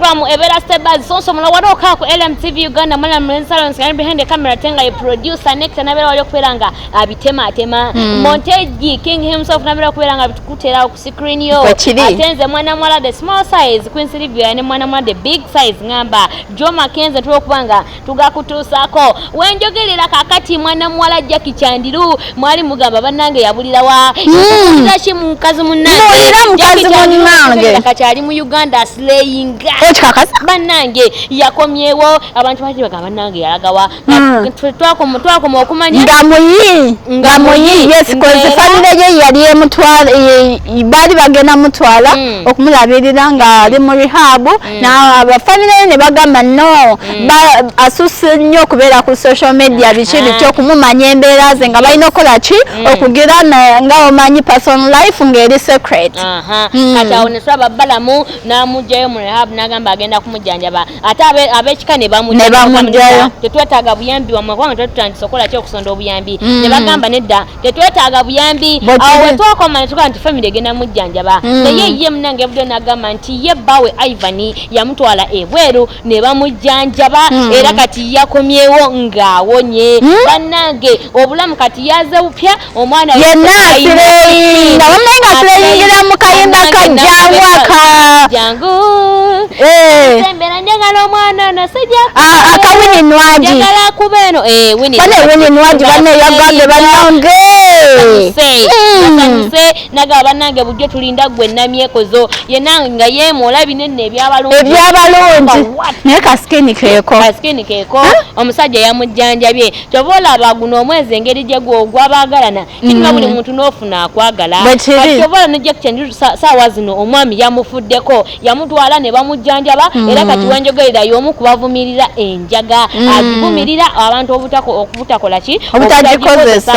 program ebera step by so muno wadoka ku LMTV Uganda mwana mlenzi salon scan behind the camera tenga ye producer next nabera wali kuberanga abitema montage king himself nabera kuberanga bitukutera ku screen yo atenze mwana mwala the small size Queen Sylvia ne mwana mwala the big size ngamba Jo Makenze tulokubanga tugakutusako wenjogerera kakati mwana mwala Jackie Chandiru mwali mugamba banange yabulira wa ndashi mukazi munange kachali mu Uganda slaying banange yakomyewo abantu bachi bagamba banange yalagawa twako okumanya ngamuyi yes cause family ye yali emutwala bali bagena mutwala okumulabirira nga ali mu rehab na aba family ne bagamba no asusse nnyo kubera ku social media bichibi kyo kumumanya embeera ze nga balina okola ki okugira nga omanyi personal life ngeri secret kati awo ne swaba balamu namujjayo mu rehab nagamba agenda kumujjanjaba ate abekika ne bamujjayo tetwetaaga buyambi wamwe kubanga tetutandise okola ki okusonda obuyambi ne bagamba nedda tetwetaaga buyambi awo wetwakoma ne tugaa nti family egenda mujjanjaba naye ye munange budde nagamba nti ye bbawe Ivan yamutwala ebweru ne bamujjanjaba era kati yakomyewo ng'awonye bannange obulamu kati yaze bupya omwana yenna sireyingira mu kayimba jangu sembera njagala omwana nasajja akawini nwaji njagala kubeno wini nwaji bane yagambye bannange se naga bannange bujjo tulinda gwe namyekozo yenna nga yeemola binene ebyabalungi naye kaskini keeko omusajja yamujjanjabye tobola abaguno omwezi engeri gye gw'abagalana kitima buli muntu n'ofuna akwagala tobola ne Jackie Chandiru saawa zino omwami yamufuddeko yamutwala ne bamujjanjaba era kati wenjogerera y'omu kubavumirira enjaga agivumirira abantu obutakola ki obutagikozesa